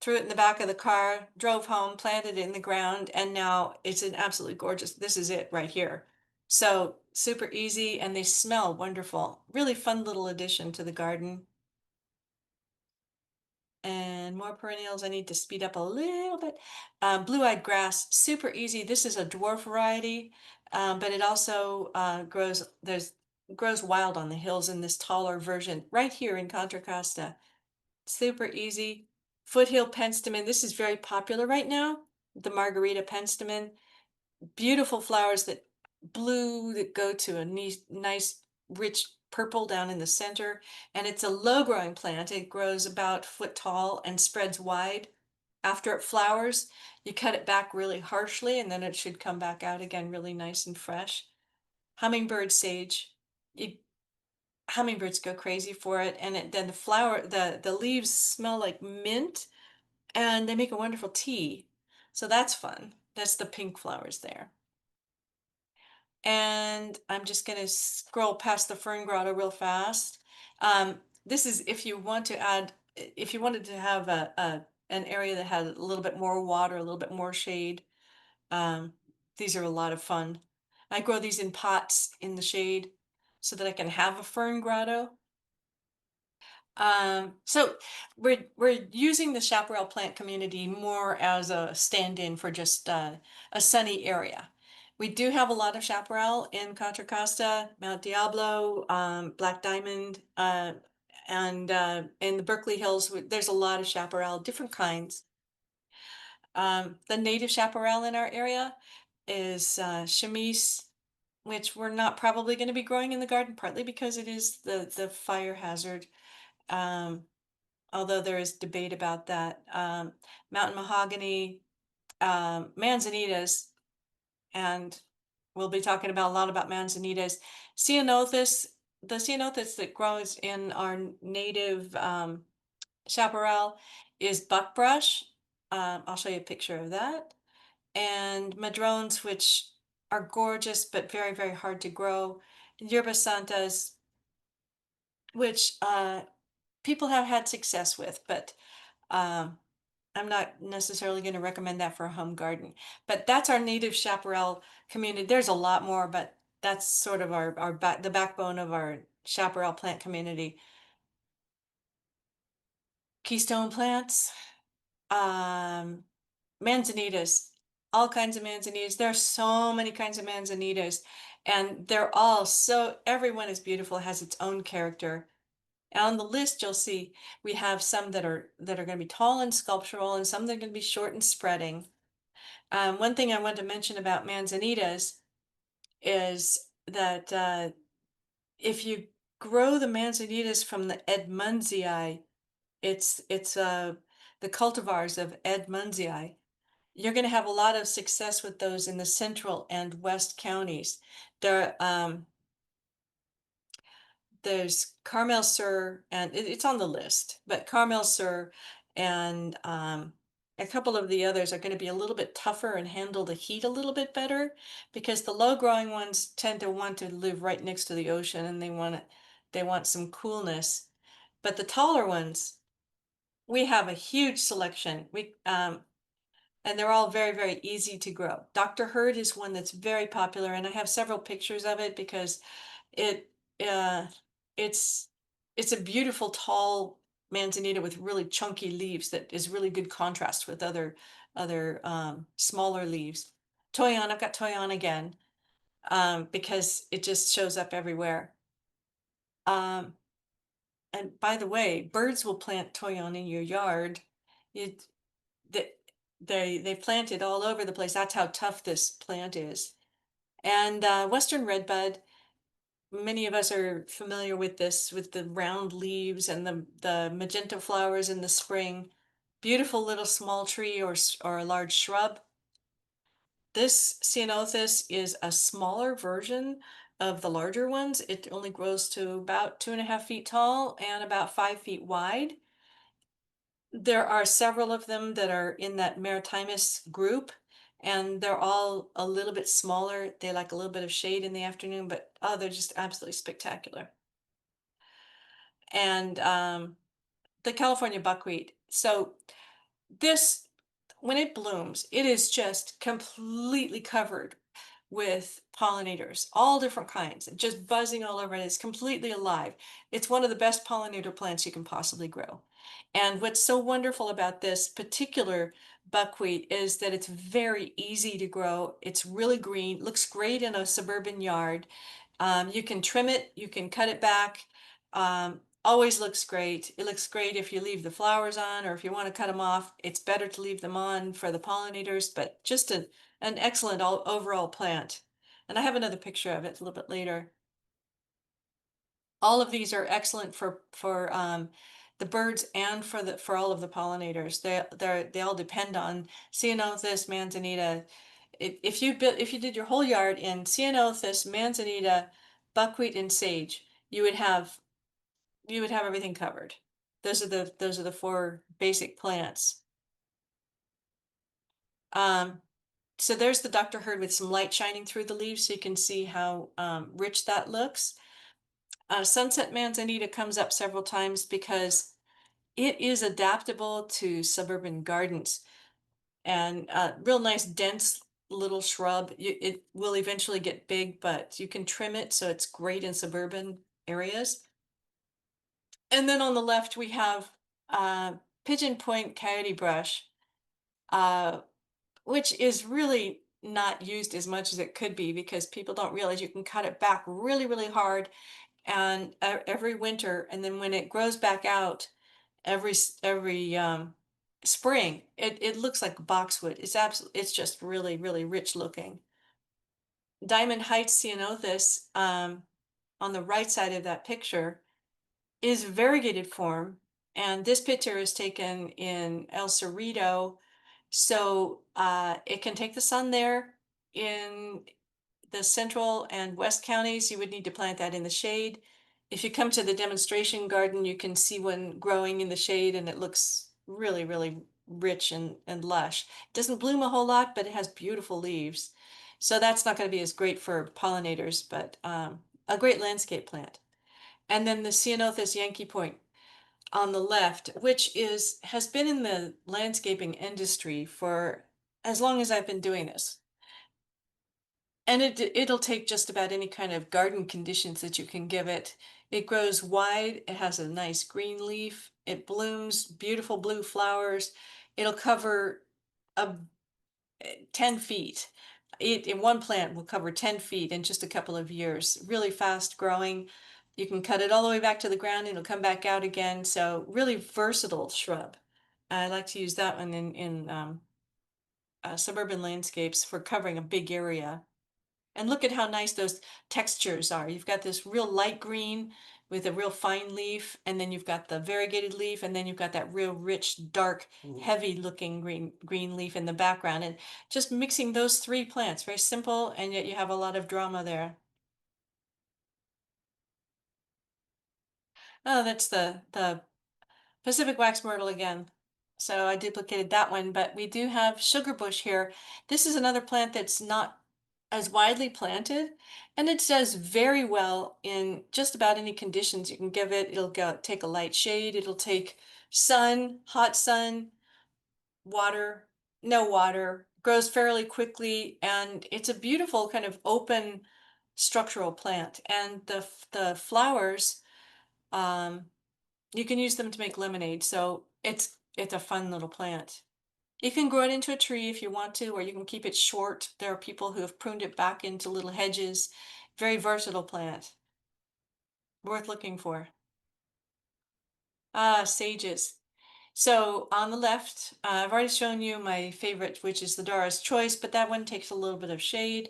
threw it in the back of the car, drove home, planted it in the ground, and now it's an absolutely gorgeous. This is it right here. So super easy, and they smell wonderful. Really fun little addition to the garden. And more perennials. I need to speed up a little bit. Blue-eyed grass, super easy. This is a dwarf variety, but it also grows wild on the hills in this taller version right here in Contra Costa. Super easy. Foothill penstemon. This is very popular right now. The Margarita penstemon, beautiful flowers that blue that go to a nice rich purple down in the center, and it's a low growing plant. It grows about a foot tall and spreads wide. After it flowers, you cut it back really harshly, and then it should come back out again really nice and fresh. Hummingbird sage, you, hummingbirds go crazy for it, and then the leaves smell like mint, and they make a wonderful tea. So that's fun. That's the pink flowers there. And I'm just going to scroll past the fern grotto real fast. This is if you want to add, if you wanted to have an area that had a little bit more water, a little bit more shade. Um, these are a lot of fun. I grow these in pots in the shade so that I can have a fern grotto. So we're using the chaparral plant community more as a stand-in for just a sunny area. We do have a lot of chaparral in Contra Costa, Mount Diablo, Black Diamond, and in the Berkeley Hills. There's a lot of chaparral, different kinds. The native chaparral in our area is chamise, which we're not probably going to be growing in the garden, partly because it is the fire hazard. Um, Although there is debate about that. Mountain mahogany, manzanitas, and we'll be talking about a lot about manzanitas. Ceanothus, the ceanothus that grows in our native chaparral is buckbrush. I'll show you a picture of that. And madrones, which are gorgeous but very, very hard to grow. Yerba santas, which people have had success with, but um, I'm not necessarily going to recommend that for a home garden, but that's our native chaparral community. There's a lot more, but that's sort of the backbone of our chaparral plant community. Keystone plants, um, manzanitas, all kinds of manzanitas. There are so many kinds of manzanitas, and they're all everyone is beautiful, has its own character. And on the list, you'll see we have some that are going to be tall and sculptural, and some that are going to be short and spreading. One thing I want to mention about manzanitas is that if you grow the manzanitas from the Edmundsii, it's the cultivars of Edmundsii. You're going to have a lot of success with those in the central and west counties. There, there's Carmel Sur, and it's on the list, but Carmel Sur and A couple of the others are going to be a little bit tougher and handle the heat a little bit better because the low growing ones tend to want to live right next to the ocean and they want some coolness. But the taller ones, we have a huge selection. And they're all very, very easy to grow. Dr. Hurd is one that's very popular, and I have several pictures of it because it uh, it's it's a beautiful tall manzanita with really chunky leaves that is really good contrast with other smaller leaves. Toyon, I've got Toyon again because it just shows up everywhere. Um, and by the way, birds will plant Toyon in your yard. It that they plant it all over the place. That's how tough this plant is. And Western redbud, many of us are familiar with this, with the round leaves and the magenta flowers in the spring. Beautiful little small tree or a large shrub. This ceanothus is a smaller version of the larger ones. It only grows to about 2.5 feet tall and about 5 feet wide. There are several of them that are in that maritimus group, and they're all a little bit smaller. They like a little bit of shade in the afternoon, but oh, they're just absolutely spectacular. And the California buckwheat. So this, when it blooms, it is just completely covered with pollinators, all different kinds, just buzzing all over it. It's completely alive. It's one of the best pollinator plants you can possibly grow. And what's so wonderful about this particular buckwheat is that it's very easy to grow. It's really green, looks great in a suburban yard. You can trim it, you can cut it back. Always looks great. It looks great if you leave the flowers on, or if you want to cut them off. It's better to leave them on for the pollinators, but just an excellent overall plant. And I have another picture of it a little bit later. All of these are excellent for the birds and for all of the pollinators. They all depend on ceanothus, manzanita. If you did your whole yard in ceanothus, manzanita, buckwheat, and sage, you would have everything covered. Those are the four basic plants. Um, so there's the Dr. Hurd with some light shining through the leaves, so you can see how rich that looks. Sunset manzanita comes up several times because it is adaptable to suburban gardens and real nice dense little shrub. It will eventually get big, but you can trim it so it's great in suburban areas. And then on the left we have uh, pigeon point coyote brush, uh, which is really not used as much as it could be because people don't realize you can cut it back really, really hard and every winter, and then when it grows back out every spring, it looks like boxwood. It's just really, really rich looking. Diamond Heights ceanothus, on the right side of that picture, is variegated form, and this picture is taken in El Cerrito, so it can take the sun there. In the central and west counties, you would need to plant that in the shade. If you come to the demonstration garden, you can see one growing in the shade, and it looks really, really rich and lush. It doesn't bloom a whole lot, but it has beautiful leaves. So that's not going to be as great for pollinators, but a great landscape plant. And then the Ceanothus Yankee Point on the left, which has been in the landscaping industry for as long as I've been doing this. And it'll take just about any kind of garden conditions that you can give it. It grows wide, it has a nice green leaf, it blooms beautiful blue flowers. It'll cover a 10 feet. It in one plant will cover 10 feet in just a couple of years. Really fast growing. You can cut it all the way back to the ground and it'll come back out again. So really versatile shrub. I like to use that one in suburban landscapes for covering a big area. And look at how nice those textures are. You've got this real light green with a real fine leaf, and then you've got the variegated leaf, and then you've got that real rich, dark, heavy looking green leaf in the background. And just mixing those three plants, very simple, and yet you have a lot of drama there. Oh, that's the Pacific wax myrtle again. So I duplicated that one, but we do have sugar bush here. This is another plant that's not as widely planted, and it does very well in just about any conditions you can give it. It'll go take a light shade, it'll take sun, hot sun, water, no water, grows fairly quickly, and it's a beautiful kind of open structural plant. And the flowers, um, you can use them to make lemonade, so it's a fun little plant. You can grow it into a tree if you want to, or you can keep it short. There are people who have pruned it back into little hedges. Very versatile plant, worth looking for. Ah, sages. So on the left, I've already shown you my favorite, which is the Dora's Choice, but that one takes a little bit of shade.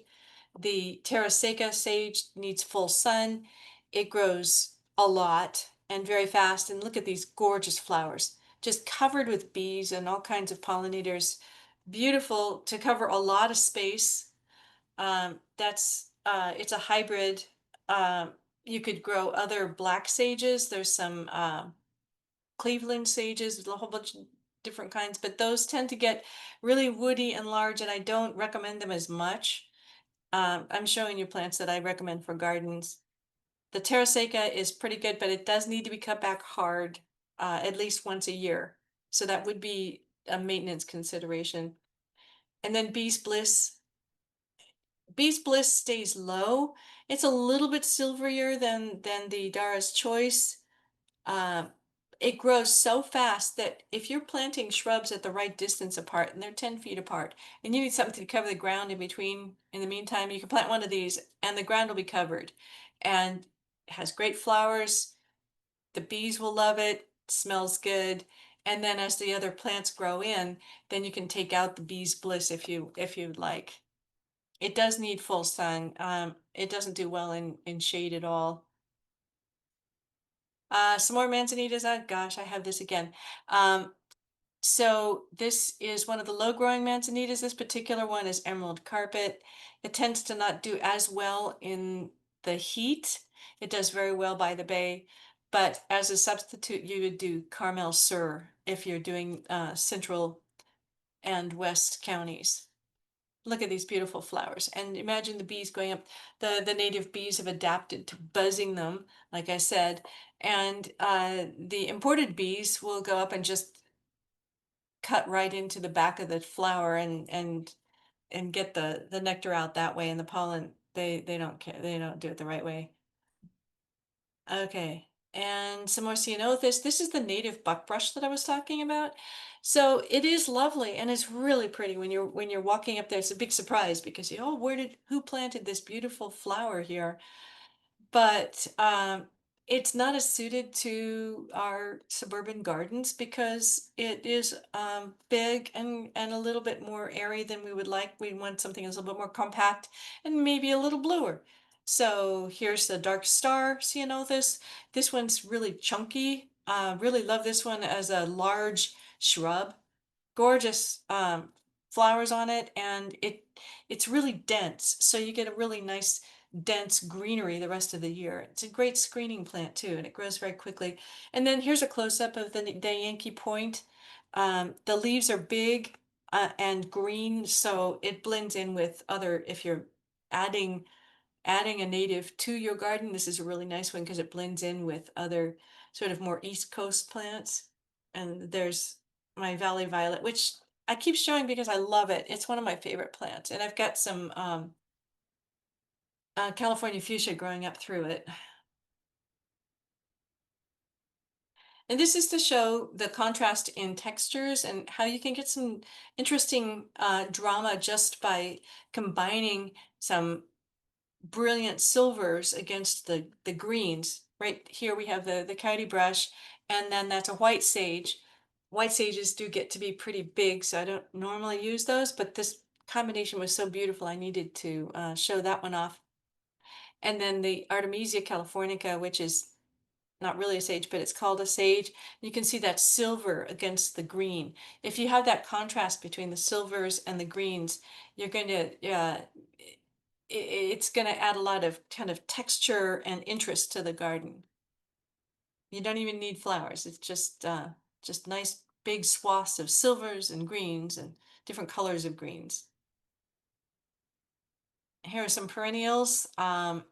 The Terraseca sage needs full sun. It grows a lot and very fast. And look at these gorgeous flowers, just covered with bees and all kinds of pollinators. Beautiful to cover a lot of space. It's a hybrid. Um, you could grow other black sages. There's some Cleveland sages, there's a whole bunch of different kinds, but those tend to get really woody and large, and I don't recommend them as much. I'm showing you plants that I recommend for gardens. The Terraseca is pretty good, but it does need to be cut back hard, at least once a year. So that would be a maintenance consideration. And then Bee's Bliss. Bee's Bliss stays low. It's a little bit silverier than the Dara's Choice. Um, it grows so fast that if you're planting shrubs at the right distance apart, and they're 10 feet apart, and you need something to cover the ground in between, in the meantime, you can plant one of these and the ground will be covered. And it has great flowers. The bees will love it, smells good. And then as the other plants grow in, then you can take out the bee's bliss if you'd like. It does need full sun. It doesn't do well in shade at all. Some more manzanitas. Oh gosh, I have this again. Um, so this is one of the low growing manzanitas. This particular one is emerald carpet. It tends to not do as well in the heat. It does very well by the bay, but as a substitute, you would do Carmel Sur if you're doing central and west counties. Look at these beautiful flowers. And imagine the bees going up. The native bees have adapted to buzzing them, like I said. And the imported bees will go up and just cut right into the back of the flower and get the nectar out that way. And the pollen, they don't care. They don't do it the right way. Okay. And some more ceanothus. This is the native buckbrush that I was talking about. So it is lovely and it's really pretty when you're walking up there. It's a big surprise because you, oh, who planted this beautiful flower here? But it's not as suited to our suburban gardens because it is big and a little bit more airy than we would like. We want something that's a little bit more compact and maybe a little bluer. So here's the dark star ceanothus. This one's really chunky. Really love this one as a large shrub. Gorgeous flowers on it, and it's really dense, so you get a really nice dense greenery the rest of the year. It's a great screening plant too, and it grows very quickly. And then here's a close-up of the Yankee Point. The leaves are big and green, so it blends in with other, if you're adding adding a native to your garden, this is a really nice one because it blends in with other sort of more East Coast plants. And there's my Valley Violet, which I keep showing because I love it. It's one of my favorite plants. And I've got some California fuchsia growing up through it. And this is to show the contrast in textures and how you can get some interesting drama just by combining some brilliant silvers against the greens. Right here we have the coyote brush, and then that's a white sage. White sages do get to be pretty big, so I don't normally use those, but this combination was so beautiful I needed to show that one off. And then the Artemisia californica, which is not really a sage, but it's called a sage. You can see that silver against the green. If you have that contrast between the silvers and the greens, you're going to it's going to add a lot of kind of texture and interest to the garden. You don't even need flowers. It's just nice big swaths of silvers and greens and different colors of greens. Here are some perennials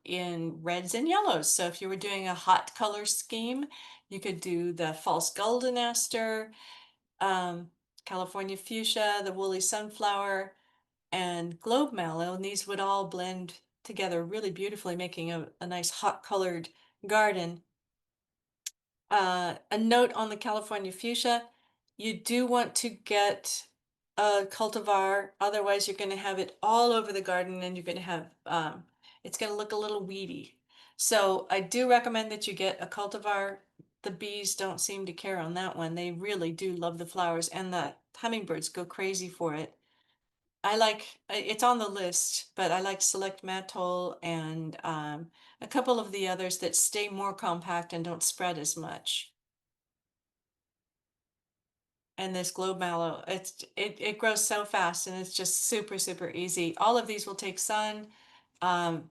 in reds and yellows. So if you were doing a hot color scheme, you could do the false golden aster, um, California fuchsia, the woolly sunflower, and globe mallow. And these would all blend together really beautifully, making a nice hot colored garden. A note on the California fuchsia, you do want to get a cultivar, otherwise you're going to have it all over the garden and you're going to have, it's going to look a little weedy. So I do recommend that you get a cultivar. The bees don't seem to care on that one. They really do love the flowers and the hummingbirds go crazy for it. I like, it's on the list, but I like Select Mattol and a couple of the others that stay more compact and don't spread as much. And this globe mallow, it grows so fast and it's just super, super easy. All of these will take sun, um,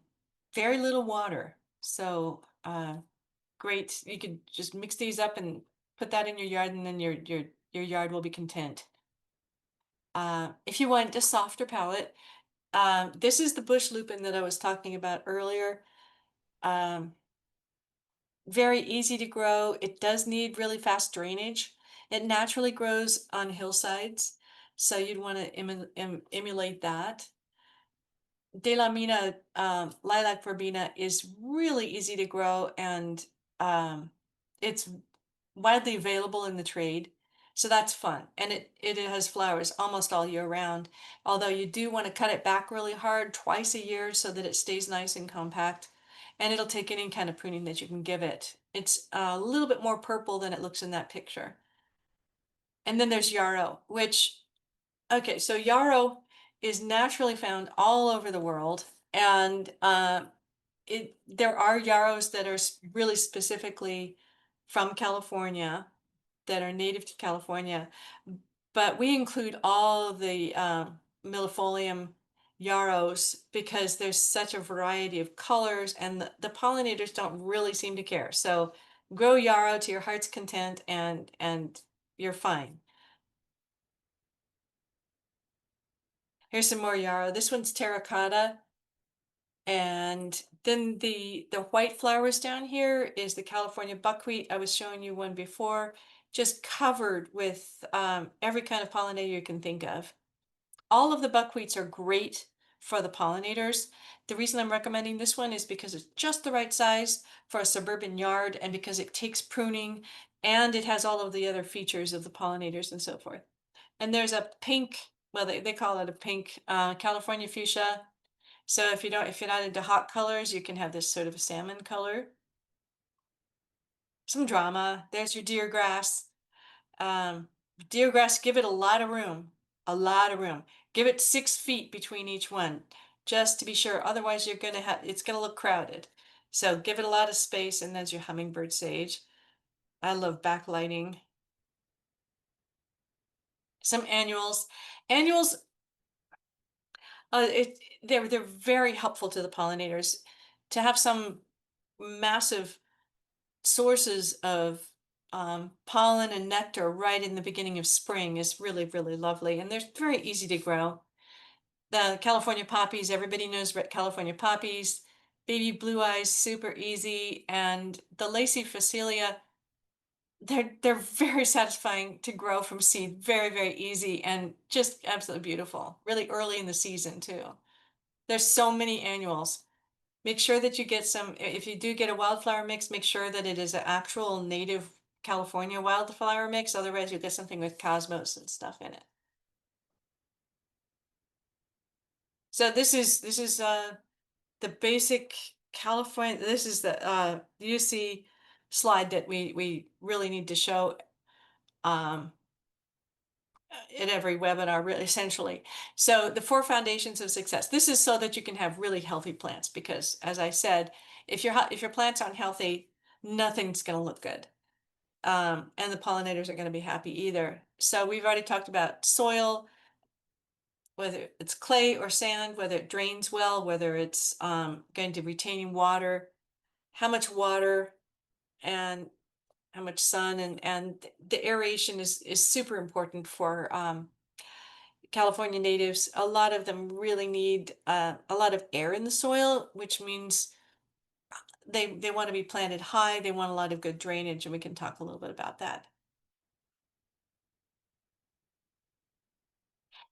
very little water. So great. You could just mix these up and put that in your yard and then your yard will be content. If you want a softer palette, this is the bush lupin that I was talking about earlier. Um, Very easy to grow. It does need really fast drainage. It naturally grows on hillsides, so you'd want to emulate that. De la Mina, lilac verbena is really easy to grow and it's widely available in the trade. So that's fun. And it has flowers almost all year round. Although you do want to cut it back really hard twice a year so that it stays nice and compact. And it'll take any kind of pruning that you can give it. It's a little bit more purple than it looks in that picture. And then there's yarrow, which, okay, so yarrow is naturally found all over the world. And there are yarrows that are really specifically from California that are native to California, but we include all of the millefolium yarrows because there's such a variety of colors and the pollinators don't really seem to care. So grow yarrow to your heart's content and you're fine. Here's some more yarrow. This one's terracotta. And then the white flowers down here is the California buckwheat. I was showing you one before, just covered with every kind of pollinator you can think of. All of the buckwheats are great for the pollinators. The reason I'm recommending this one is because it's just the right size for a suburban yard and because it takes pruning and it has all of the other features of the pollinators and so forth. And there's a pink, well, they call it a pink California fuchsia. So if you're not into hot colors, you can have this sort of a salmon color. Some drama. There's your deer grass. Deer grass, give it a lot of room. A lot of room. Give it 6 feet between each one, just to be sure. Otherwise, it's gonna look crowded. So give it a lot of space, and there's your hummingbird sage. I love backlighting. Some annuals. Annuals, they're very helpful to the pollinators. To have some massive sources of pollen and nectar right in the beginning of spring is really, really lovely. And they're very easy to grow. The California poppies, everybody knows red California poppies. Baby blue eyes, super easy. And the lacy Phacelia, they're very satisfying to grow from seed. Very, very easy and just absolutely beautiful. Really early in the season too. There's so many annuals. Make sure that you get some, if you do get a wildflower mix, make sure that it is an actual native California wildflower mix. Otherwise, you'll get something with cosmos and stuff in it. So this is the basic California. This is the UC slide that we really need to show um, in every webinar, really essentially. So the 4 foundations of success. This is so that you can have really healthy plants because, as I said, if your plants aren't healthy, nothing's going to look good. And the pollinators aren't going to be happy either. So we've already talked about soil, whether it's clay or sand, whether it drains well, whether it's going to retaining water, how much water, and how much sun, and the aeration is super important for California natives. A lot of them really need a lot of air in the soil, which means they want to be planted high. They want a lot of good drainage, and we can talk a little bit about that.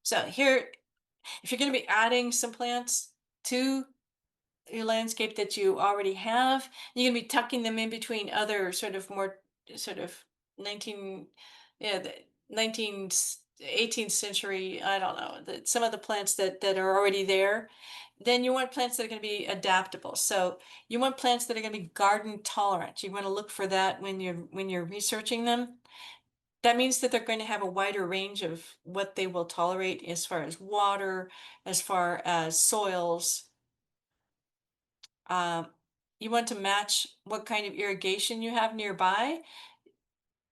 So here, if you're going to be adding some plants to your landscape that you already have, you're going to be tucking them in between other sort of more sort of 19, yeah, the 19th, 18th century, I don't know, some of the plants that are already there. Then you want plants that are going to be adaptable. So you want plants that are going to be garden tolerant. You want to look for that when you're researching them. That means that they're going to have a wider range of what they will tolerate as far as water, as far as soils. Um, you want to match what kind of irrigation you have nearby,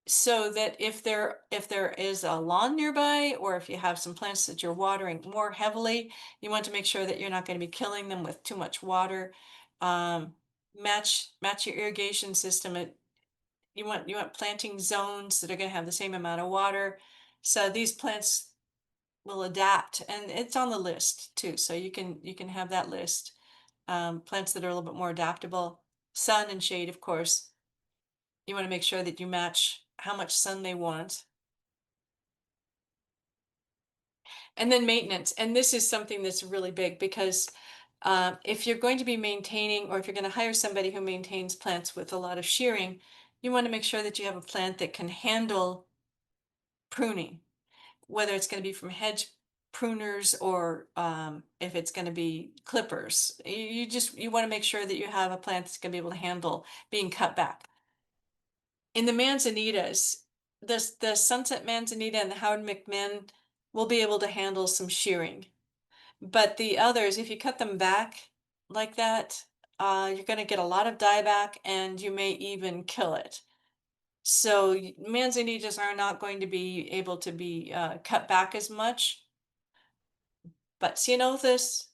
so that if there is a lawn nearby, or if you have some plants that you're watering more heavily, you want to make sure that you're not going to be killing them with too much water. Um, match your irrigation system. You want planting zones that are going to have the same amount of water. So these plants will adapt, and it's on the list too. So you can have that list. Plants that are a little bit more adaptable, sun and shade, of course. You want to make sure that you match how much sun they want. And then maintenance. And this is something that's really big, because if you're going to be maintaining, or if you're going to hire somebody who maintains plants with a lot of shearing, you want to make sure that you have a plant that can handle pruning, whether it's going to be from hedge pruners, or if it's going to be clippers. You want to make sure that you have a plant that's going to be able to handle being cut back. In the manzanitas, the sunset manzanita and the Howard McMinn will be able to handle some shearing. But the others, if you cut them back like that, you're going to get a lot of dieback, and you may even kill it. So manzanitas are not going to be able to be cut back as much. But ceanothus,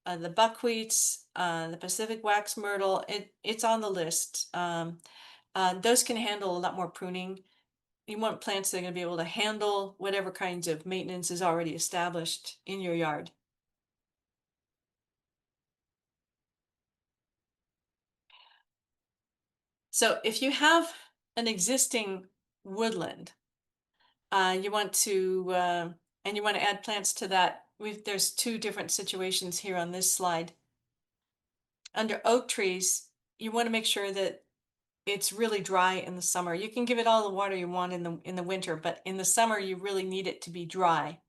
the buckwheats, the Pacific wax myrtle, it's on the list. Those can handle a lot more pruning. You want plants that are going to be able to handle whatever kinds of maintenance is already established in your yard. So if you have an existing woodland, you want to and you want to add plants to that. There's two different situations here on this slide. Under oak trees, you want to make sure that it's really dry in the summer. You can give it all the water you want in the winter, but in the summer you really need it to be dry.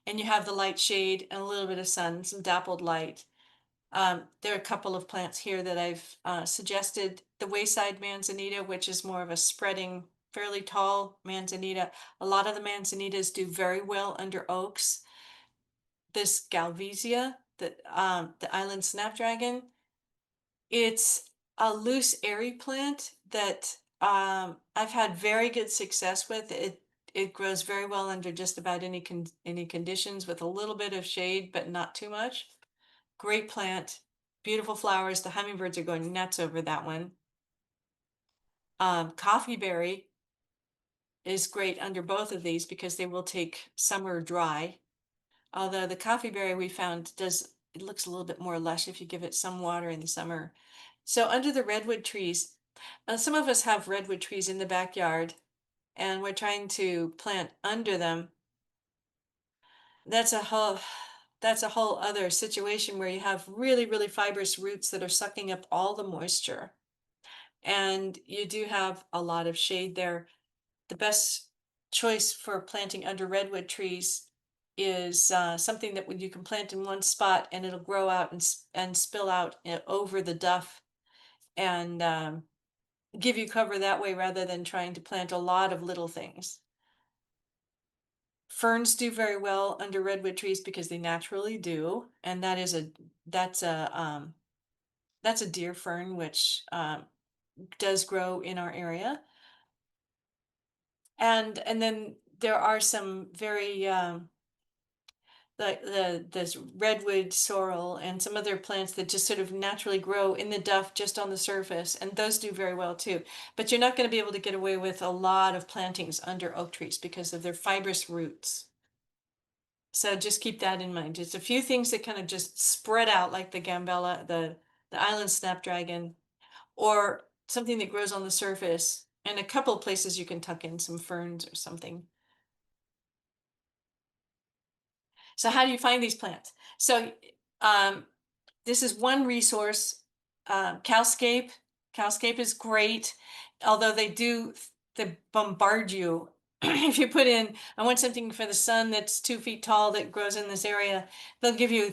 And you have the light shade and a little bit of sun, some dappled light. There are a couple of plants here that I've suggested. The wayside manzanita, which is more of a spreading, fairly tall manzanita. A lot of the manzanitas do very well under oaks. This Galvesia, the island snapdragon, it's a loose, airy plant that I've had very good success with. It grows very well under just about any conditions, with a little bit of shade, but not too much. Great plant, beautiful flowers. The hummingbirds are going nuts over that one. Coffeeberry is great under both of these, because they will take summer dry. Although the coffeeberry, we found, it looks a little bit more lush if you give it some water in the summer. So under the redwood trees, some of us have redwood trees in the backyard, and we're trying to plant under them. That's a whole that's a whole other situation, where you have really, really fibrous roots that are sucking up all the moisture. And you do have a lot of shade there. The best choice for planting under redwood trees is something that you can plant in one spot, and it'll grow out and spill out over the duff, and give you cover that way, rather than trying to plant a lot of little things. Ferns do very well under redwood trees, because they naturally do, and that's a deer fern, which does grow in our area. And then there are some very like this redwood sorrel and some other plants that just sort of naturally grow in the duff just on the surface, and those do very well too. But you're not going to be able to get away with a lot of plantings under oak trees because of their fibrous roots. So just keep that in mind. Just a few things that kind of just spread out like the gambella, the island snapdragon, or something that grows on the surface. And a couple of places you can tuck in some ferns or something. So how do you find these plants? So um, this is one resource. Cowscape. Cowscape is great, although they bombard you. If you put in, I want something for the sun that's 2 feet tall that grows in this area, they'll give you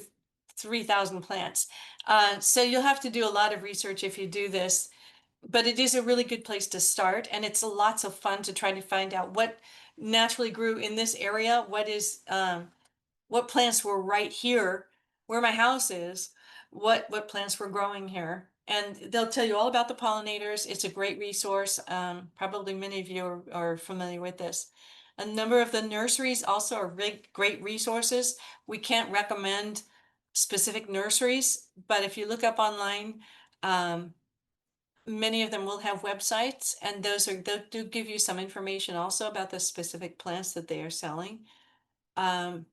3,000 plants. So you'll have to do a lot of research if you do this, but it is a really good place to start, and it's lots of fun to try to find out what naturally grew in this area, what plants were right here where my house is, what plants were growing here. And they'll tell you all about the pollinators. It's a great resource. Probably many of you are familiar with this. A number of the nurseries also are great resources. We can't recommend specific nurseries, but if you look up online, um, many of them will have websites, and they do give you some information also about the specific plants that they are selling. Um,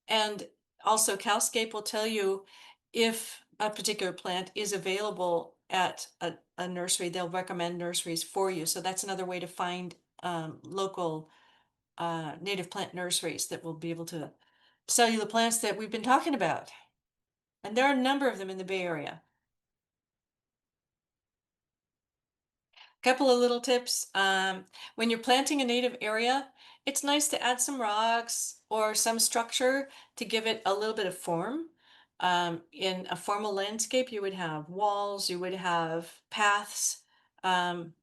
and also, Calscape will tell you if a particular plant is available at a nursery. They'll recommend nurseries for you. So that's another way to find local native plant nurseries that will be able to sell you the plants that we've been talking about. And there are a number of them in the Bay Area. Couple of little tips. When you're planting a native area, it's nice to add some rocks or some structure to give it a little bit of form. In a formal landscape, you would have walls, you would have paths,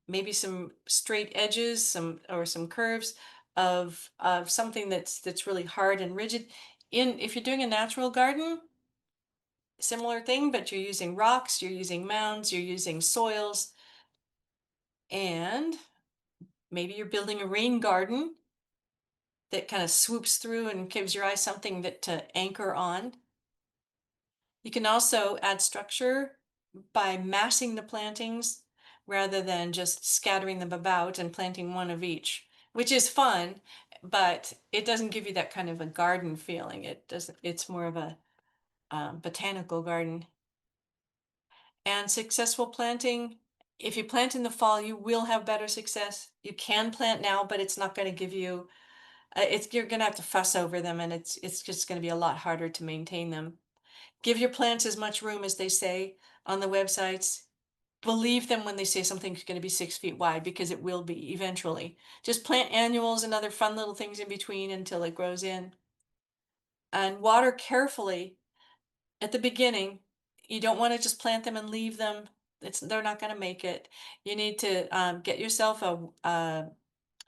maybe some straight edges, some curves of something that's really hard and rigid. If you're doing a natural garden, similar thing, but you're using rocks, you're using mounds, you're using soils, and maybe you're building a rain garden that kind of swoops through and gives your eye something to anchor on. You can also add structure by massing the plantings rather than just scattering them about and planting one of each, which is fun, but it doesn't give you that kind of a garden feeling. It doesn't, it's more of a botanical garden. And successful planting, if you plant in the fall, you will have better success. You can plant now, but it's not going to give you you're gonna have to fuss over them, and it's just gonna be a lot harder to maintain them. Give your plants as much room as they say on the websites. Believe them when they say something's gonna be 6 feet wide, because it will be eventually. Just plant annuals and other fun little things in between until it grows in. And water carefully at the beginning. You don't want to just plant them and leave them. They're not gonna make it. You need to get yourself a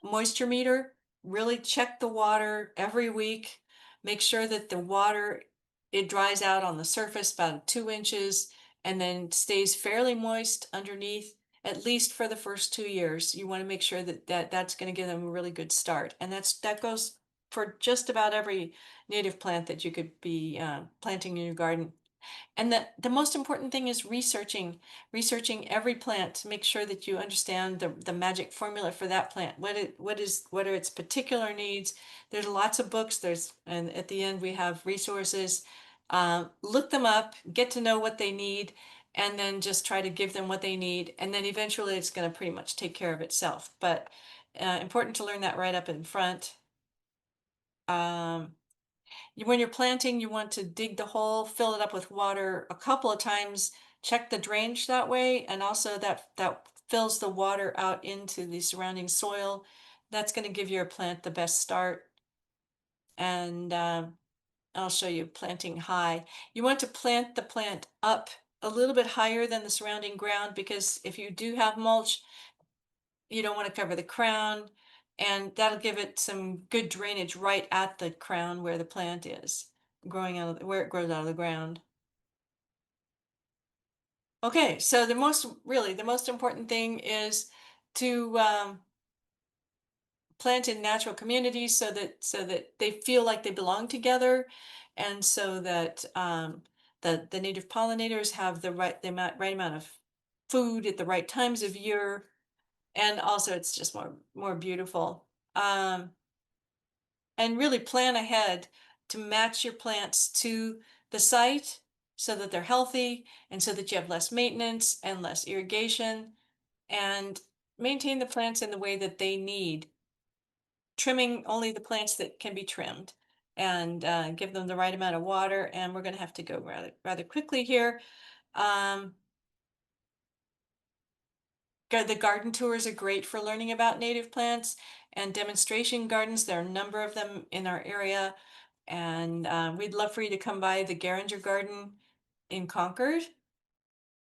moisture meter. Really check the water every week. Make sure that the water, it dries out on the surface about 2 inches and then stays fairly moist underneath, at least for the first 2 years. You want to make sure that's going to give them a really good start. And that goes for just about every native plant that you could be planting in your garden. And the most important thing is researching every plant to make sure that you understand the magic formula for that plant. What are its particular needs? There's lots of books. And at the end we have resources. Look them up, get to know what they need, and then just try to give them what they need. And then eventually it's going to pretty much take care of itself. But important to learn that right up in front. Um, when you're planting, you want to dig the hole, fill it up with water a couple of times, check the drainage that way, and also that fills the water out into the surrounding soil. That's going to give your plant the best start. And I'll show you planting high. You want to plant the plant up a little bit higher than the surrounding ground, because if you do have mulch, you don't want to cover the crown, and that'll give it some good drainage right at the crown where the plant is growing out of where it grows out of the ground. Okay, so the most important thing is to plant in natural communities so that they feel like they belong together, and so that the native pollinators have right amount of food at the right times of year, and also it's just more beautiful. And really plan ahead to match your plants to the site so that they're healthy and so that you have less maintenance and less irrigation, and maintain the plants in the way that they need, trimming only the plants that can be trimmed, and give them the right amount of water. And we're going to have to go rather quickly here. Um, the garden tours are great for learning about native plants and demonstration gardens. There are a number of them in our area, and we'd love for you to come by the Geringer Garden in Concord.